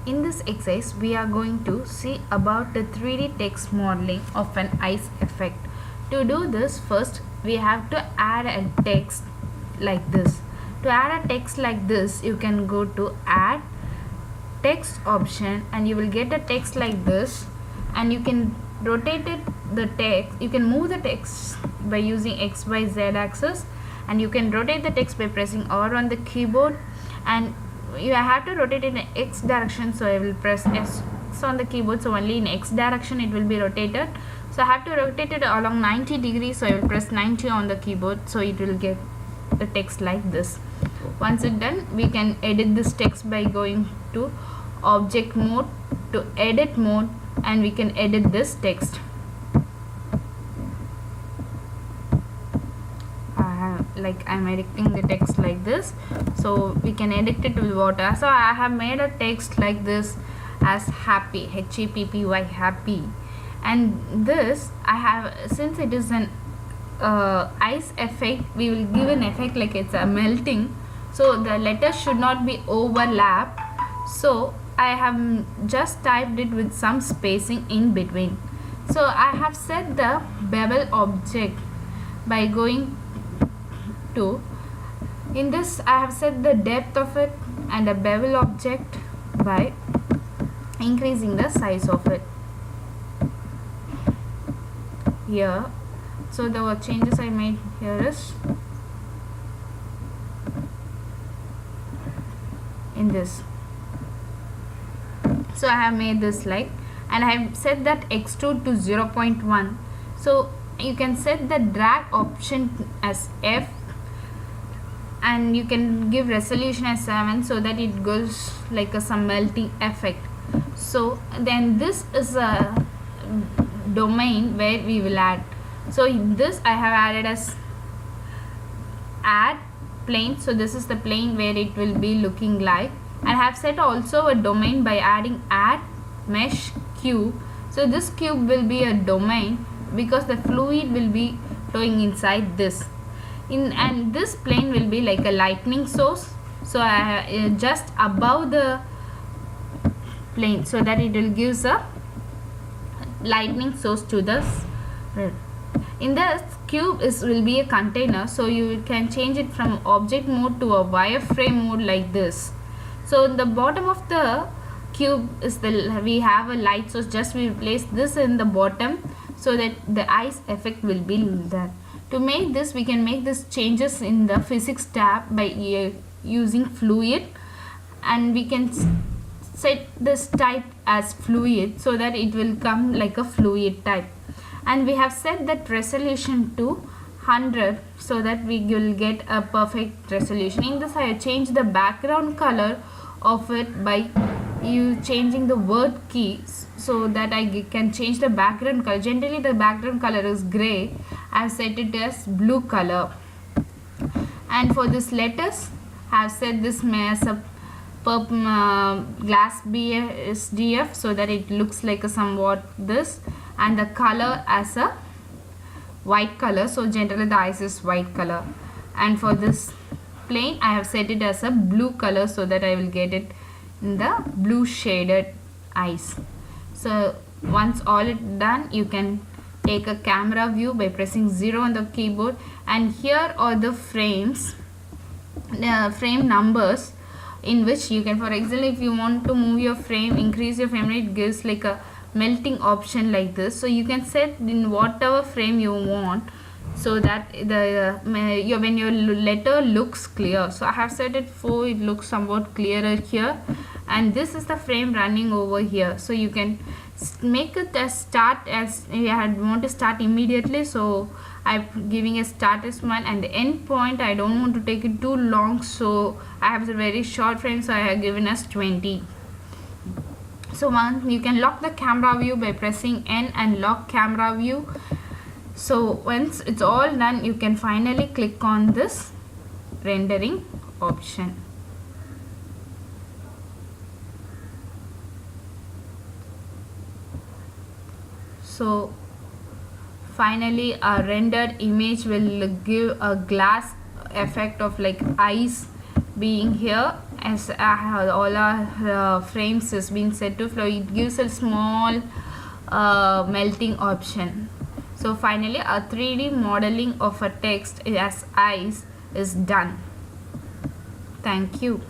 In this exercise, we are going to see about the 3D text modeling of an ice effect. To do this, first we have to add a text like this. To add a text like this, you can go to add text option and you will get a text like this, and you can rotate it, the text, you can move the text by using X, Y, Z axis, and you can rotate the text by pressing R on the keyboard, and you have to rotate it in X direction, so I will press S on the keyboard, so only in X direction it will be rotated. So I have to rotate it along 90 degrees, so I will press 90 on the keyboard, so it will get the text like this. Once it's done, we can edit this text by going to object mode, to edit mode, and we can edit this text. I'm editing the text like this, so we can edit it with water. So I have made a text like this as happy, HAPPY, happy, and this I have, since it is an ice effect, we will give an effect like it's a melting, so the letters should not be overlapped, so I have just typed it with some spacing in between. So I have set the bevel object by going to, in this I have set the depth of it and the bevel object by increasing the size of it here. So the changes I made here is in this. So I have made this like, and I have set that extrude to 0.1. so you can set the drag option as F, and you can give resolution as 7, so that it goes like some melting effect. So then this is a domain where we will add. So in this I have added as add plane, so this is the plane where it will be looking like. I have set also a domain by adding add mesh cube. So this cube will be a domain because the fluid will be flowing inside this. And this plane will be like a lightning source, so I just above the plane, so that it will give a lightning source to this. In this cube will be a container, so you can change it from object mode to a wireframe mode like this. So in the bottom of the cube is we have a light source, just we place this in the bottom so that the ice effect will be there. To make this, we can make this changes in the physics tab by using fluid, and we can set this type as fluid so that it will come like a fluid type, and we have set that resolution to 100 so that we will get a perfect resolution. In this I have changed the background color of it by changing the word keys, so that I can change the background color. Generally the background color is gray, I have set it as blue color. And for this letters I have set this as a glass BSDF, so that it looks like a somewhat this, and the color as a white color, so generally the ice is white color. And for this plane I have set it as a blue color, so that I will get it in the blue shaded ice. So once all it done, you can take a camera view by pressing 0 on the keyboard, and here are the frames, frame numbers, in which you can, for example, if you want to move your frame, increase your frame rate, it gives like a melting option like this. So you can set in whatever frame you want, so that the when your letter looks clear. So I have set it 4, it looks somewhat clearer here, and this is the frame running over here. So you can make it as start as you want to start immediately, so I'm giving a start as 1, and the end point I don't want to take it too long, so I have a very short frame, so I have given as 20. So once you can lock the camera view by pressing N and lock camera view. So once it's all done, you can finally click on this rendering option. So finally our rendered image will give a glass effect of like ice being here, as all our frames is being set to flow, it gives a small melting option. So finally a 3D modeling of a text as eyes is done. Thank you.